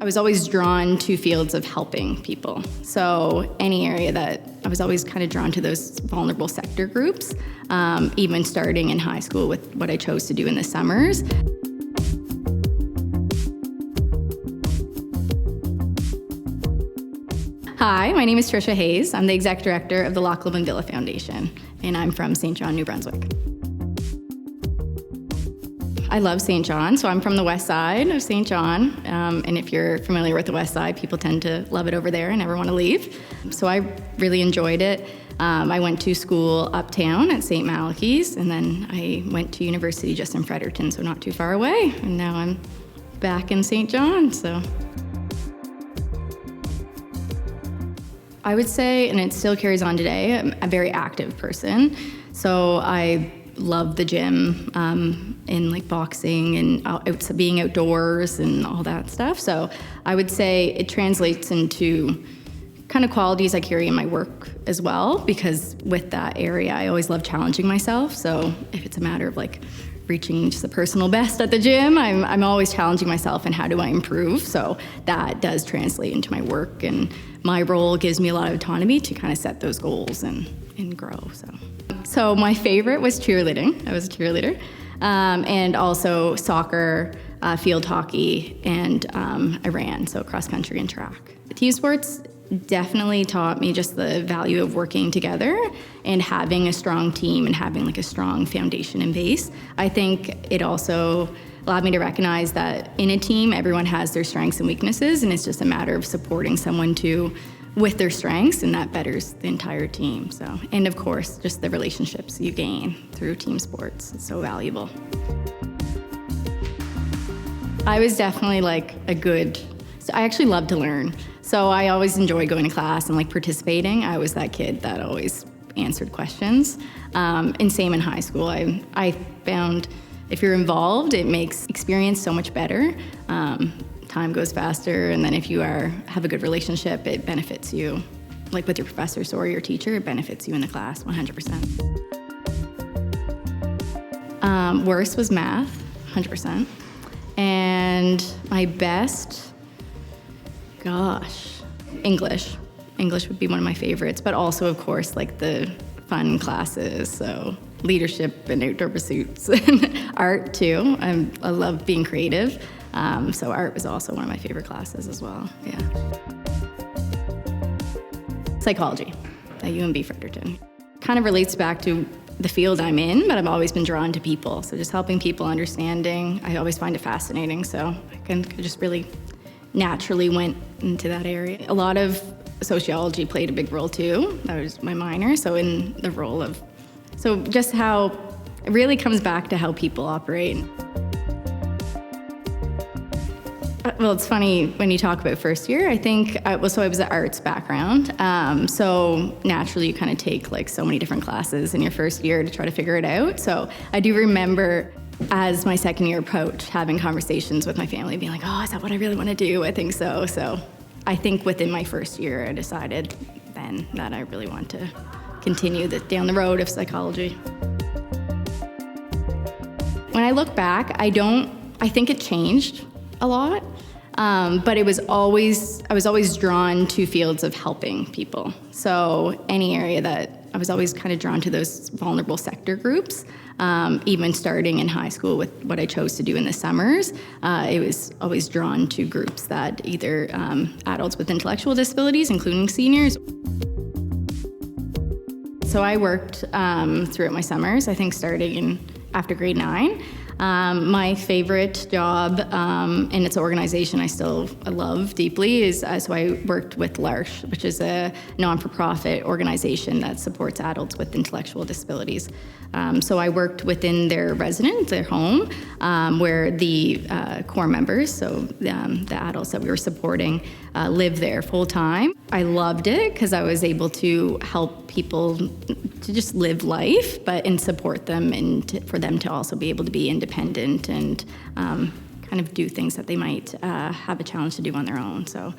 I was always drawn to fields of helping people. So any area that I was always kind of drawn to those vulnerable sector groups, even starting in high school with what I chose to do in the summers. Hi, my name is Tricia Hayes. I'm the Exec Director of the Loch Lomond Villa Foundation, and I'm from St. John, New Brunswick. I love St. John, so I'm from the west side of St. John, and if you're familiar with the west side, people tend to love it over there and never want to leave. So I really enjoyed it. I went to school uptown at St. Malachy's, and then I went to university just in Fredericton, so not too far away, and now I'm back in St. John. So I would say, and it still carries on today, I'm a very active person. So I love the gym and like boxing and being outdoors and all that stuff. So I would say it translates into kind of qualities I carry in my work as well, because with that area, I always love challenging myself. So if it's a matter of like reaching just the personal best at the gym, I'm always challenging myself and how do I improve? So that does translate into my work, and my role gives me a lot of autonomy to kind of set those goals and grow. So my favorite was cheerleading. I was a cheerleader. And also soccer, field hockey, and I ran, so cross country and track. Team sports definitely taught me just the value of working together and having a strong team and having like a strong foundation and base. I think it also allowed me to recognize that in a team, everyone has their strengths and weaknesses, and it's just a matter of supporting someone with their strengths, and that betters the entire team. So, and of course, just the relationships you gain through team sports. It's so valuable. I was definitely so I actually love to learn. So I always enjoyed going to class and like participating. I was that kid that always answered questions. And same in high school. I found if you're involved, it makes experience so much better. Time goes faster, and then if you have a good relationship, it benefits you, like with your professors or your teacher, it benefits you in the class 100%. Worst was math, 100%. And my best, English. English would be one of my favorites, but also, of course, like the fun classes, so leadership and outdoor pursuits, and art too. I love being creative. So art was also one of my favorite classes as well, yeah. Psychology at UNB Fredericton. Kind of relates back to the field I'm in, but I've always been drawn to people. So just helping people, understanding, I always find it fascinating. So I just really naturally went into that area. A lot of sociology played a big role too. That was my minor. So in the role of, so just how it really comes back to how people operate. Well, it's funny when you talk about first year. I think, I was an arts background. So naturally you kind of take like so many different classes in your first year to try to figure it out. So I do remember as my second year approached, having conversations with my family, being like, oh, is that what I really want to do? I think so. So I think within my first year, I decided then that I really want to continue down the road of psychology. When I look back, I think it changed a lot, but I was always drawn to fields of helping people. So any area that I was always kind of drawn to those vulnerable sector groups, even starting in high school with what I chose to do in the summers. I was always drawn to groups that either adults with intellectual disabilities, including seniors. So I worked throughout my summers, I think starting after grade 9. My favorite job, and it's an organization I still love deeply, is so I worked with L'Arche, which is a non-for-profit organization that supports adults with intellectual disabilities. So I worked within their residence, their home, where the core members, so the adults that we were supporting, live there full time. I loved it because I was able to help people to just live life, and support them, and for them to also be able to be independent and kind of do things that they might have a challenge to do on their own. So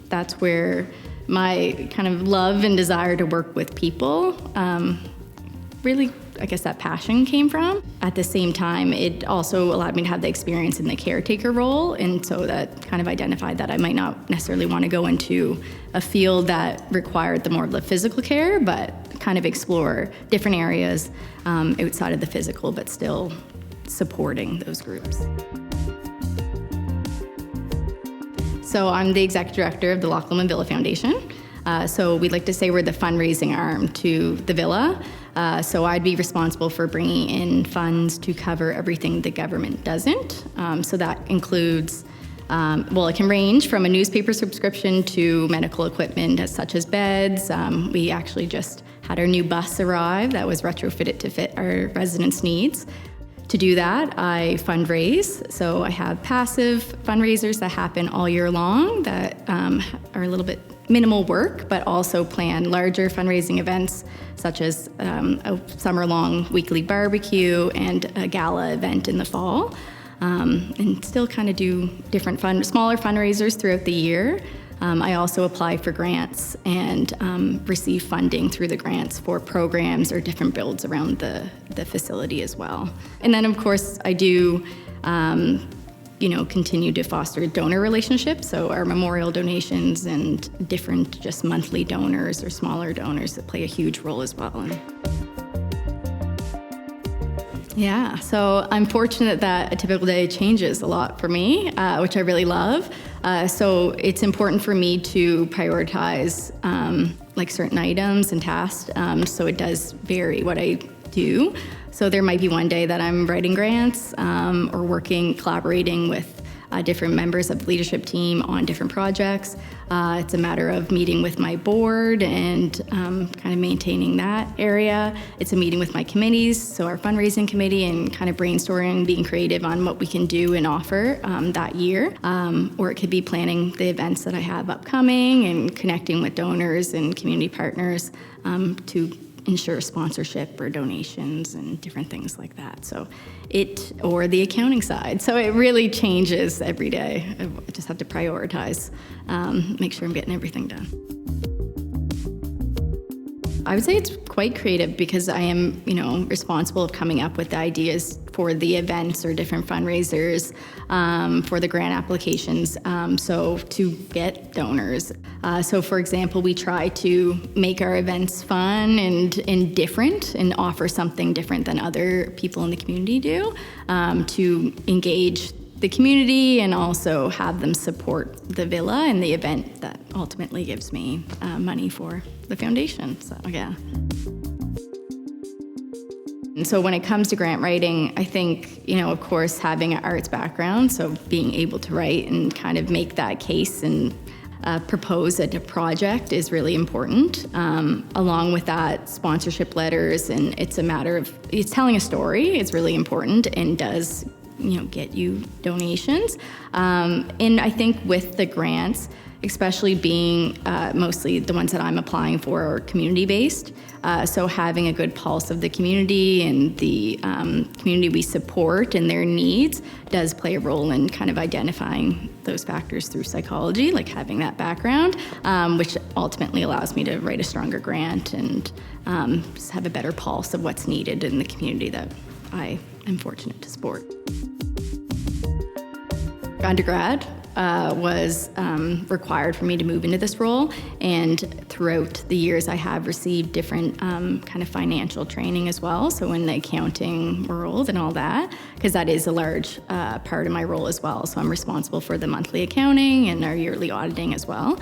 that's where my kind of love and desire to work with people really I guess that passion came from. At the same time, it also allowed me to have the experience in the caretaker role, and so that kind of identified that I might not necessarily want to go into a field that required the more of the physical care, but kind of explore different areas outside of the physical, but still supporting those groups. So I'm the executive director of the Loch Lomond Villa Foundation. So we'd like to say we're the fundraising arm to the villa. So I'd be responsible for bringing in funds to cover everything the government doesn't. So that includes, it can range from a newspaper subscription to medical equipment such as beds. We actually just had our new bus arrive that was retrofitted to fit our residents' needs. To do that, I fundraise. So I have passive fundraisers that happen all year long that are a little bit minimal work, but also plan larger fundraising events such as a summer-long weekly barbecue and a gala event in the fall. And still kind of do different smaller fundraisers throughout the year. I also apply for grants and receive funding through the grants for programs or different builds around the facility as well. And then, of course, I do continue to foster donor relationships, so our memorial donations and different just monthly donors or smaller donors that play a huge role as well. Yeah, so I'm fortunate that a typical day changes a lot for me, which I really love. So it's important for me to prioritize like certain items and tasks, so it does vary what I do. So there might be one day that I'm writing grants or collaborating with different members of the leadership team on different projects. It's a matter of meeting with my board and kind of maintaining that area. It's a meeting with my committees, so our fundraising committee, and kind of brainstorming, being creative on what we can do and offer that year. Or it could be planning the events that I have upcoming and connecting with donors and community partners to ensure sponsorship or donations and different things like that. So or the accounting side. So it really changes every day. I just have to prioritize, make sure I'm getting everything done. I would say it's quite creative because I am, responsible of coming up with the ideas for the events or different fundraisers, for the grant applications, so to get donors. So for example, we try to make our events fun and different and offer something different than other people in the community do, to engage the community and also have them support the villa and the event that ultimately gives me money for the foundation. So yeah. And so when it comes to grant writing, I think, of course, having an arts background, so being able to write and kind of make that case and propose a project is really important. Along with that, sponsorship letters, and it's a matter of, it's telling a story is really important and does get you donations. And I think with the grants, especially being mostly the ones that I'm applying for are community-based, so having a good pulse of the community and the community we support and their needs does play a role in kind of identifying those factors through psychology, like having that background, which ultimately allows me to write a stronger grant and just have a better pulse of what's needed in the community that I am fortunate to support. Undergrad was required for me to move into this role, and throughout the years I have received different kind of financial training as well, so in the accounting world and all that, because that is a large part of my role as well. So I'm responsible for the monthly accounting and our yearly auditing as well.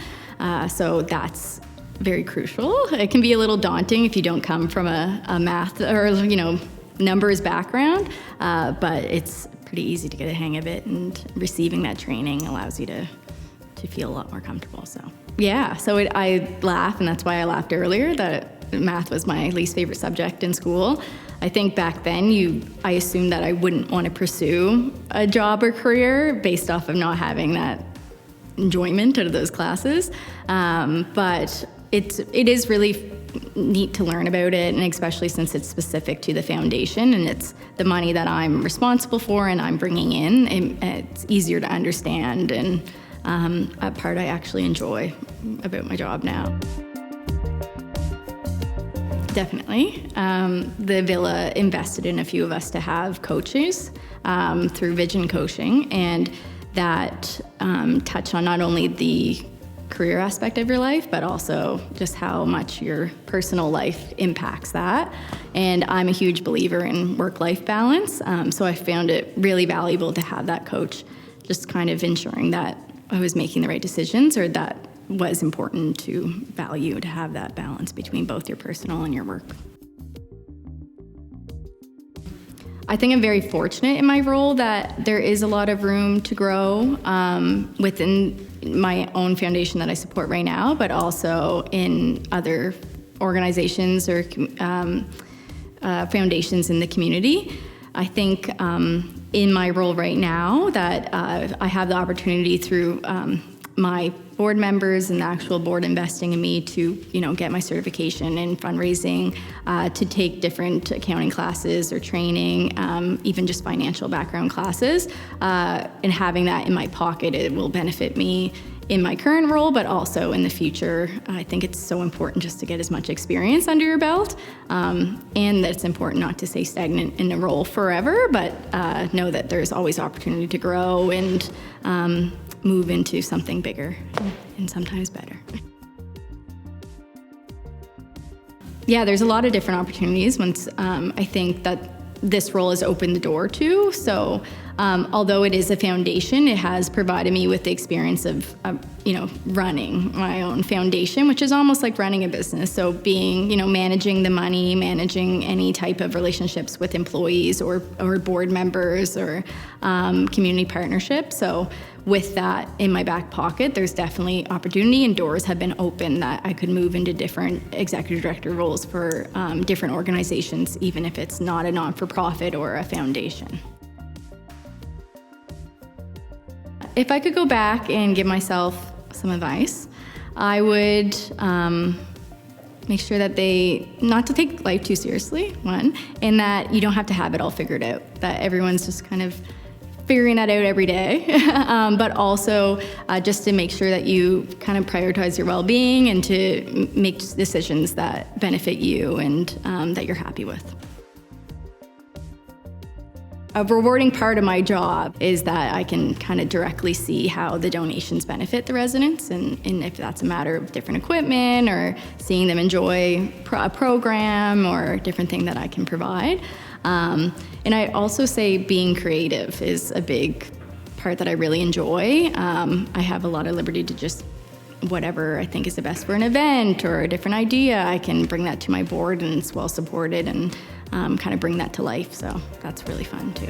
So that's very crucial. It can be a little daunting if you don't come from a math or numbers background, but it's pretty easy to get a hang of it, and receiving that training allows you to feel a lot more comfortable. So yeah, so I laugh, and that's why I laughed earlier, that math was my least favorite subject in school. I think back then I assumed that I wouldn't want to pursue a job or career based off of not having that enjoyment out of those classes, but it is really neat to learn about it, and especially since it's specific to the foundation and it's the money that I'm responsible for and I'm bringing in, it's easier to understand, and a part I actually enjoy about my job now. Definitely. The Villa invested in a few of us to have coaches through Vision Coaching, and that touch on not only the career aspect of your life, but also just how much your personal life impacts that. And I'm a huge believer in work-life balance, so I found it really valuable to have that coach, just kind of ensuring that I was making the right decisions, or that was important to value, to have that balance between both your personal and your work. I think I'm very fortunate in my role that there is a lot of room to grow within my own foundation that I support right now, but also in other organizations or foundations in the community. I think in my role right now that I have the opportunity through my board members and the actual board investing in me to, get my certification in fundraising, to take different accounting classes or training, even just financial background classes. And having that in my pocket, it will benefit me in my current role, but also in the future. I think it's so important just to get as much experience under your belt, and that it's important not to stay stagnant in a role forever, but know that there's always opportunity to grow and move into something bigger and sometimes better. Yeah, there's a lot of different opportunities once I think that this role has opened the door to. So although it is a foundation, it has provided me with the experience of running my own foundation, which is almost like running a business. So being, managing the money, managing any type of relationships with employees or board members or community partnerships. So with that in my back pocket, there's definitely opportunity, and doors have been open that I could move into different executive director roles for different organizations, even if it's not a non-for-profit or a foundation. If I could go back and give myself some advice, I would make sure that not to take life too seriously, one, and that you don't have to have it all figured out, that everyone's just kind of figuring that out every day, but also just to make sure that you kind of prioritize your well-being and to make decisions that benefit you and that you're happy with. A rewarding part of my job is that I can kind of directly see how the donations benefit the residents, and if that's a matter of different equipment or seeing them enjoy a program or a different thing that I can provide. And I also say being creative is a big part that I really enjoy. I have a lot of liberty to just whatever I think is the best for an event or a different idea, I can bring that to my board and it's well supported and kind of bring that to life. So that's really fun too.